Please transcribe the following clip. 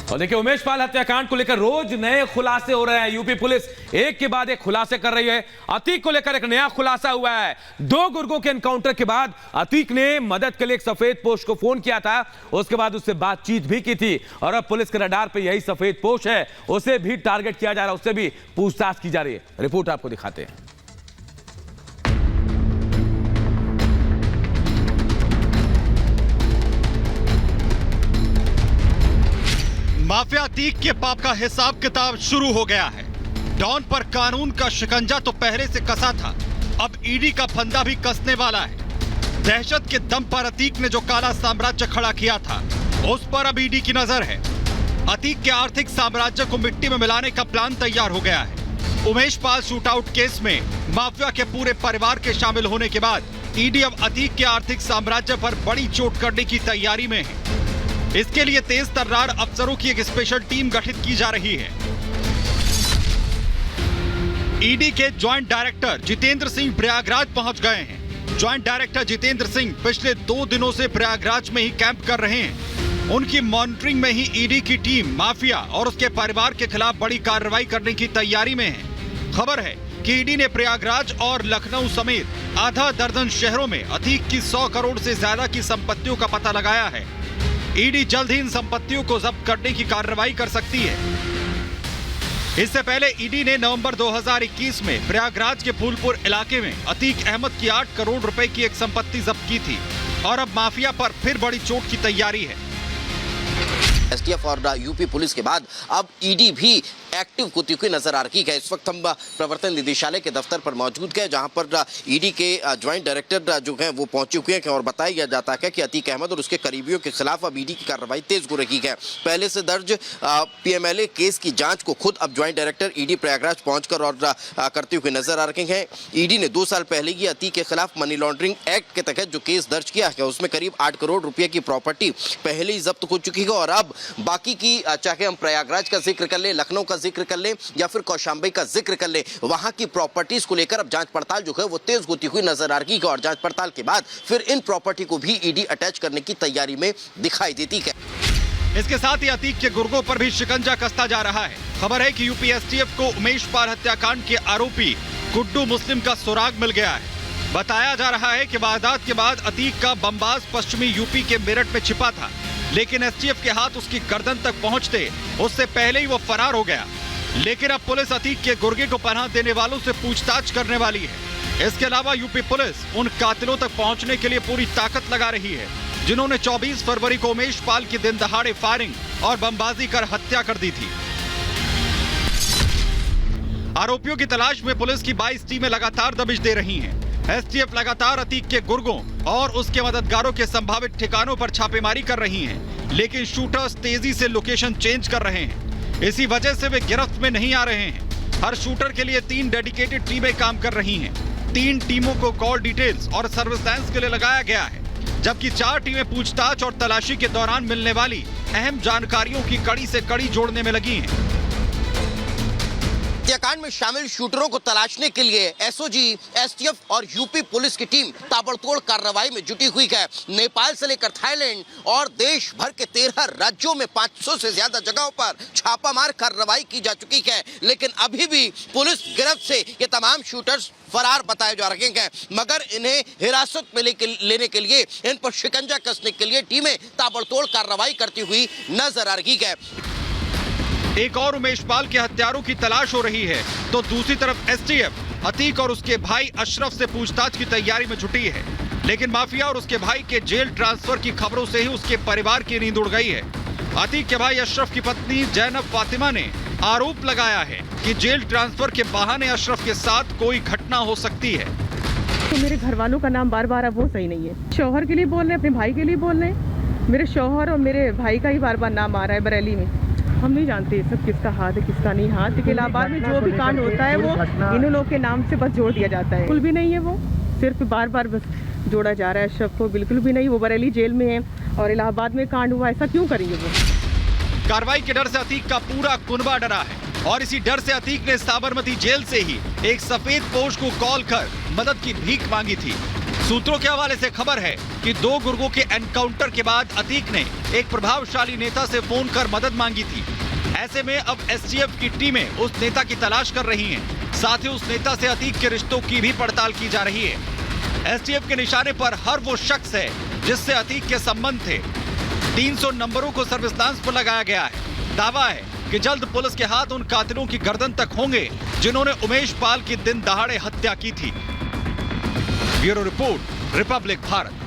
और देखिए, उमेश पाल हत्याकांड को लेकर रोज नए खुलासे हो रहे हैं। यूपी पुलिस एक के बाद एक खुलासे कर रही है। अतीक को लेकर एक नया खुलासा हुआ है। 2 गुर्गों के एनकाउंटर के बाद अतीक ने मदद के लिए एक सफेद पोश को फोन किया था, उसके बाद उससे बातचीत भी की थी और अब पुलिस के रडार पे यही सफेद पोश है, उसे भी टारगेट किया जा रहा है, उससे भी पूछताछ की जा रही है। रिपोर्ट आपको दिखाते हैं। माफिया अतीक के पाप का हिसाब किताब शुरू हो गया है। डॉन पर कानून का शिकंजा तो पहले से कसा था, अब ईडी का फंदा भी कसने वाला है। दहशत के दम पर अतीक ने जो काला साम्राज्य खड़ा किया था, उस पर अब ईडी की नजर है। अतीक के आर्थिक साम्राज्य को मिट्टी में मिलाने का प्लान तैयार हो गया है। उमेश पाल शूटआउट केस में माफिया के पूरे परिवार के शामिल होने के बाद ईडी अब अतीक के आर्थिक साम्राज्य पर बड़ी चोट करने की तैयारी में है। इसके लिए तेज तर्रार अफसरों की एक स्पेशल टीम गठित की जा रही है। ईडी के ज्वाइंट डायरेक्टर जितेंद्र सिंह प्रयागराज पहुंच गए हैं। ज्वाइंट डायरेक्टर जितेंद्र सिंह पिछले 2 दिनों से प्रयागराज में ही कैंप कर रहे हैं। उनकी मॉनिटरिंग में ही ईडी की टीम माफिया और उसके परिवार के खिलाफ बड़ी कार्रवाई करने की तैयारी में है। खबर है कि ईडी ने प्रयागराज और लखनऊ समेत आधा दर्जन शहरों में अतीक की 100 करोड़ से ज्यादा की संपत्तियों का पता लगाया है। ईडी जल्द ही इन संपत्तियों को जब्त करने की कार्रवाई कर सकती है। इससे पहले ईडी ने नवंबर 2021 में प्रयागराज के फूलपुर इलाके में अतीक अहमद की 8 करोड़ रुपए की एक संपत्ति जब्त की थी और अब माफिया पर फिर बड़ी चोट की तैयारी है। एसटीएफ और यूपी पुलिस के बाद अब ईडी भी एक्टिव होती हुई नजर आ रही है। इस वक्त हम प्रवर्तन निदेशालय के दफ्तर पर मौजूद हैं, जहां पर ईडी के ज्वाइंट डायरेक्टर जो हैं वो पहुंच चुके हैं और बताया जाता है कि अतीक अहमद और उसके करीबियों के खिलाफ अब ईडी की कार्रवाई तेज हो रही है। पहले से दर्ज पीएमएलए केस की जांच को खुद अब ज्वाइंट डायरेक्टर ईडी प्रयागराज पहुंचकर और करते हुए नजर आ रहे हैं। ईडी ने 2 साल पहले ही अतीक के खिलाफ मनी लॉन्ड्रिंग एक्ट के तहत जो केस दर्ज किया है, उसमें करीब 8 करोड़ रुपए की प्रॉपर्टी पहले ही जब्त हो चुकी है और अब बाकी की, चाहे हम प्रयागराज का जिक्र कर ले, लखनऊ का जिक्र कर ले या फिर कौशाम्बी का जिक्र कर ले, वहां की प्रॉपर्टीज को लेकर अब जांच पड़ताल जो है वो तेज होती हुई नजर आ रही है और जांच पड़ताल के बाद फिर इन प्रॉपर्टी को भी ईडी अटैच करने की तैयारी में दिखाई देती है। इसके साथ ही अतीक के गुर्गों पर भी शिकंजा कसता जा रहा है। खबर है कि यूपी एसटीएफ को उमेश पाल हत्याकांड के आरोपी गुड्डू मुस्लिम का सुराग मिल गया है। बताया जा रहा है कि वारदात के बाद अतीक का बमबाज पश्चिमी यूपी के मेरठ में छिपा था, लेकिन एसटीएफ के हाथ उसकी गर्दन तक पहुंचते उससे पहले ही वो फरार हो गया। लेकिन अब पुलिस अतीक के गुर्गे को पनाह देने वालों से पूछताछ करने वाली है। इसके अलावा यूपी पुलिस उन कातिलों तक पहुंचने के लिए पूरी ताकत लगा रही है, जिन्होंने 24 फरवरी को उमेश पाल की दिन दहाड़े फायरिंग और बमबाजी कर हत्या कर दी थी। आरोपियों की तलाश में पुलिस की 22 टीमें लगातार दबिश दे रही हैं। एसटीएफ लगातार अतीक के गुर्गों और उसके मददगारों के संभावित ठिकानों पर छापेमारी कर रही हैं, लेकिन शूटर्स तेजी से लोकेशन चेंज कर रहे हैं। इसी वजह से वे गिरफ्त में नहीं आ रहे हैं। हर शूटर के लिए 3 डेडिकेटेड टीमें काम कर रही हैं। 3 टीमों को कॉल डिटेल्स और सर्विलांस के लिए लगाया गया है, जबकि 4 टीमें पूछताछ और तलाशी के दौरान मिलने वाली अहम जानकारियों की कड़ी से कड़ी जोड़ने में लगी हैं। हत्याकांड में शामिल शूटरों को तलाशने के लिए एसओजी, एसटीएफ और यूपी पुलिस की टीम ताबड़तोड़ कार्रवाई में जुटी हुई है। नेपाल से लेकर थाईलैंड और देश भर के 13 राज्यों में 500 से ज्यादा जगहों पर छापामार कार्रवाई की जा चुकी है, लेकिन अभी भी पुलिस गिरफ्त से ये तमाम शूटर्स फरार बताए जा रहे हैं। मगर इन्हें हिरासत में लेने के लिए, इन पर शिकंजा कसने के लिए टीमें ताबड़तोड़ कार्रवाई करती हुई नजर आ रही है। एक और उमेश पाल के हत्यारों की तलाश हो रही है, तो दूसरी तरफ एसटीएफ अतीक और उसके भाई अशरफ से पूछताछ की तैयारी में जुटी है। लेकिन माफिया और उसके भाई के जेल ट्रांसफर की खबरों से ही उसके परिवार की नींद उड़ गई है। अतीक के भाई अशरफ की पत्नी जैनब फातिमा ने आरोप लगाया है कि जेल ट्रांसफर के बहाने अशरफ के साथ कोई घटना हो सकती है। तो मेरे घर वालों का नाम बार बार अब वो सही नहीं है। शौहर के लिए बोल रहे, अपने भाई के लिए बोल रहे। मेरे शौहर और मेरे भाई का ही बार बार नाम आ रहा है बरेली में। हम नहीं जानते सब किसका हाथ है किसका नहीं हाथ। इलाहाबाद में जो भी कांड होता है वो इन लोगों के नाम से बस जोड़ दिया जाता है। बिल्कुल भी नहीं है, वो सिर्फ बार बार बस जोड़ा जा रहा है। अशरफ को बिल्कुल भी नहीं, वो बरेली जेल में है और इलाहाबाद में कांड हुआ, ऐसा क्यों करेंगे वो? कार्रवाई के डर से अतीक का पूरा कुनबा डरा है और इसी डर से अतीक ने साबरमती जेल से ही एक सफेद पोश को कॉल कर मदद की भीख मांगी थी। सूत्रों के हवाले से खबर है कि 2 गुर्गों के एनकाउंटर के बाद अतीक ने एक प्रभावशाली नेता से फोन कर मदद मांगी थी। ऐसे में अब एसटीएफ की टीमें उस नेता की तलाश कर रही हैं। साथ ही उस नेता से अतीक के रिश्तों की भी पड़ताल की जा रही है। एसटीएफ के निशाने पर हर वो शख्स है जिससे अतीक के संबंध थे। 300 नंबरों को सर्विलांस पर लगाया गया है। दावा है कि जल्द पुलिस के हाथ उन कातिलों की गर्दन तक होंगे जिन्होंने उमेश पाल की दिन दहाड़े हत्या की थी। Bureau report, Republic Bharat.